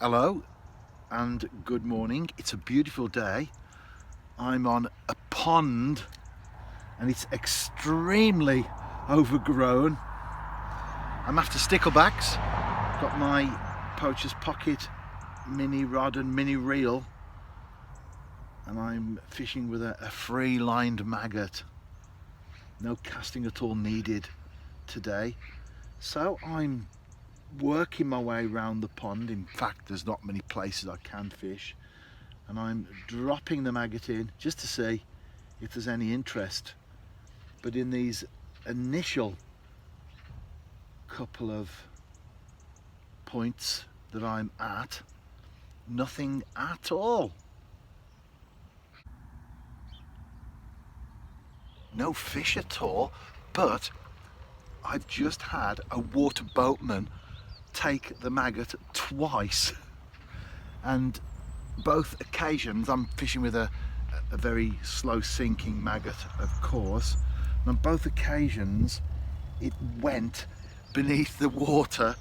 Hello and good morning. It's a beautiful day. I'm on a pond and it's extremely overgrown. I'm after sticklebacks. Got my Poacher's Pocket mini rod and mini reel and I'm fishing with a free lined maggot. No casting at all needed today. So I'm working my way around the pond. In fact, there's not many places I can fish, and I'm dropping the maggot in just to see if there's any interest. But in these initial couple of points that I'm at, nothing at all. No fish at all, but I've just had a water boatman take the maggot twice, and both occasions I'm fishing with a very slow sinking maggot, of course, and on both occasions it went beneath the water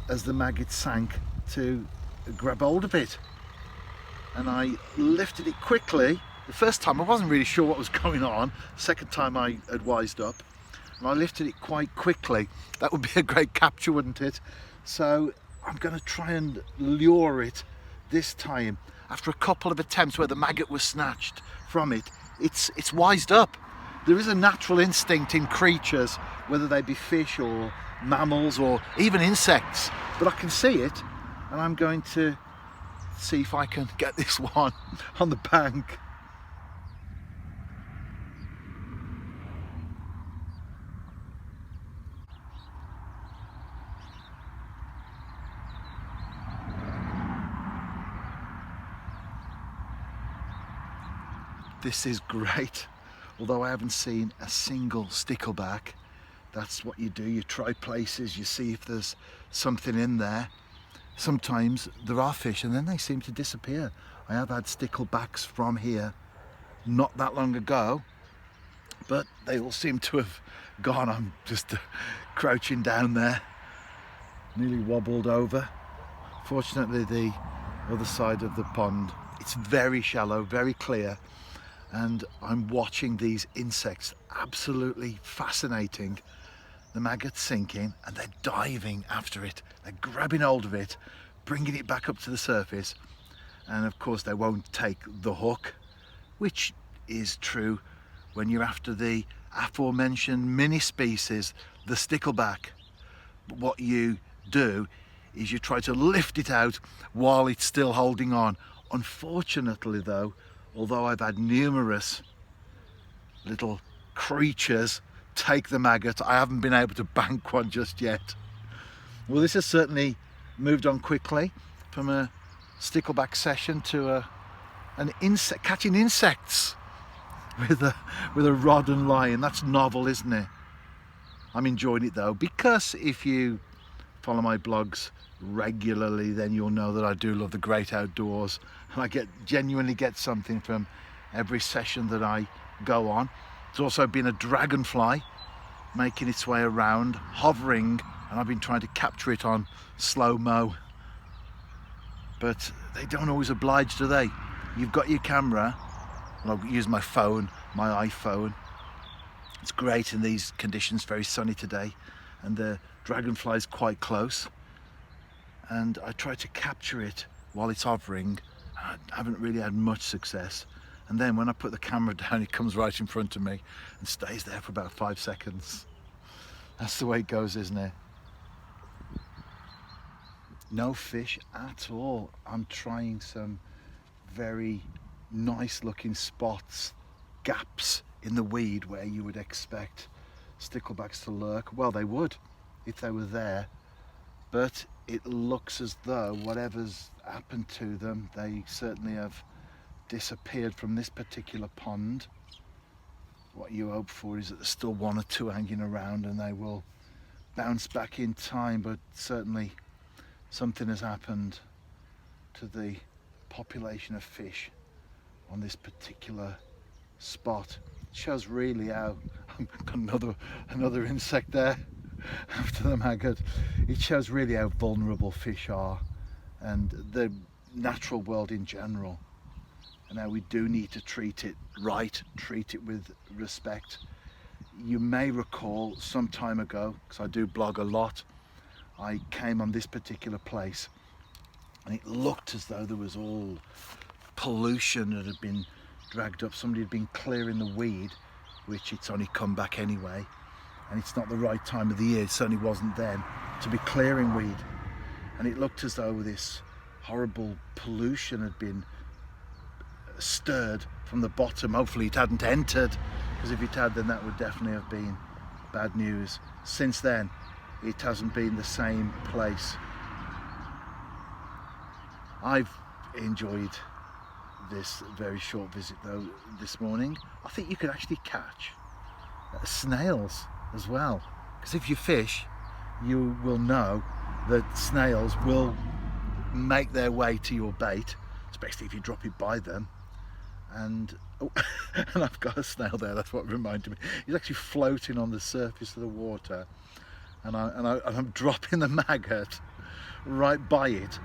as the maggot sank to grab hold of it, and I lifted it quickly. The first time I wasn't really sure what was going on. The second time I had wised up and I lifted it quite quickly. That would be a great capture, wouldn't it? So I'm going to try and lure it this time. After a couple of attempts where the maggot was snatched from it, it's wised up. There is a natural instinct in creatures, whether they be fish or mammals or even insects, but I can see it, and I'm going to see if I can get this one on the bank. This is great. Although I haven't seen a single stickleback, that's what you do. You try places, you see if there's something in there. Sometimes there are fish and then they seem to disappear. I have had sticklebacks from here not that long ago, but they all seem to have gone. I'm just crouching down there, nearly wobbled over. Fortunately, the other side of the pond, it's very shallow, very clear, and I'm watching these insects, absolutely fascinating. The maggot's sinking and they're diving after it. They're grabbing hold of it, bringing it back up to the surface, and of course they won't take the hook, which is true when you're after the aforementioned mini species, the stickleback. But what you do is you try to lift it out while it's still holding on. Unfortunately though, although I've had numerous little creatures take the maggot, I haven't been able to bank one just yet. Well, this has certainly moved on quickly from a stickleback session to an insect, catching insects with a rod and line. That's novel, isn't it? I'm enjoying it though, because if you follow my blogs regularly, then you'll know that I do love the great outdoors, and I genuinely get something from every session that I go on. There's also been a dragonfly making its way around, hovering, and I've been trying to capture it on slow-mo, but they don't always oblige, do they? You've got your camera, and I'll use my phone, my iPhone. It's great in these conditions, very sunny today, and the dragonfly is quite close, and I try to capture it while it's hovering. I haven't really had much success, and then when I put the camera down, it comes right in front of me and stays there for about 5 seconds. That's the way it goes, isn't it? No fish at all. I'm trying some very nice looking spots, gaps in the weed where you would expect sticklebacks to lurk. Well, they would if they were there, but it looks as though whatever's happened to them, they certainly have disappeared from this particular pond. What you hope for is that there's still one or two hanging around and they will bounce back in time, but certainly something has happened to the population of fish on this particular spot. It shows really how I've got another insect there after the maggot. It shows really how vulnerable fish are, and the natural world in general. And now we do need to treat it right, treat it with respect. You may recall some time ago, because I do blog a lot, I came on this particular place and it looked as though there was all pollution that had been dragged up. Somebody had been clearing the weed, which it's only come back anyway, and it's not the right time of the year, it certainly wasn't then, to be clearing weed. And it looked as though this horrible pollution had been stirred from the bottom. Hopefully it hadn't entered, because if it had, then that would definitely have been bad news. Since then, it hasn't been the same place. I've enjoyed this very short visit though this morning. I think you could actually catch snails as well, because if you fish, you will know that snails will make their way to your bait, especially if you drop it by them. And oh, and I've got a snail there, that's what reminded me. He's actually floating on the surface of the water, and I'm dropping the maggot right by it,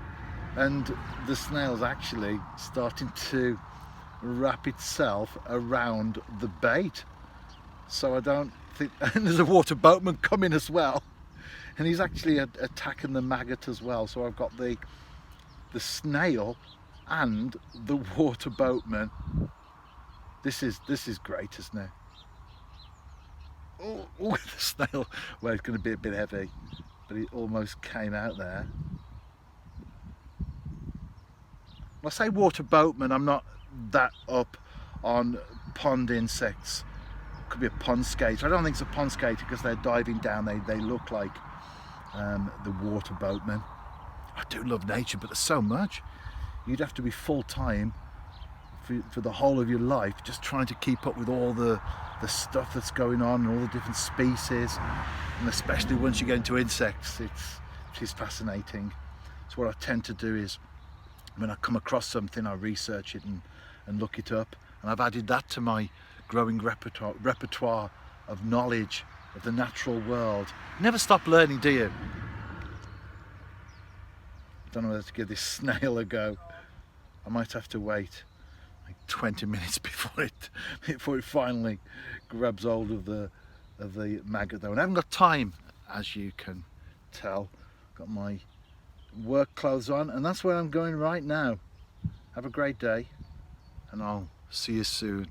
and the snail's actually starting to wrap itself around the bait. So I don't think, and there's a water boatman coming as well, and he's actually attacking the maggot as well. So I've got the snail and the water boatman. This is great, isn't it? Oh, the snail, well, it's going to be a bit heavy, but it almost came out there. When I say water boatman, I'm not that up on pond insects. Could be a pond skater. I don't think it's a pond skater because they're diving down. They look like the water boatmen. I do love nature, but there's so much. You'd have to be full-time for the whole of your life just trying to keep up with all the stuff that's going on and all the different species, and especially once you get into insects, it's fascinating. So what I tend to do is, when I come across something, I research it and look it up, and I've added that to my growing repertoire of knowledge of the natural world. You never stop learning, do you? I don't know whether to give this snail a go. I might have to wait like 20 minutes before it finally grabs hold of the maggot though. And I haven't got time, as you can tell. Got my work clothes on, and that's where I'm going right now. Have a great day, and I'll see you soon.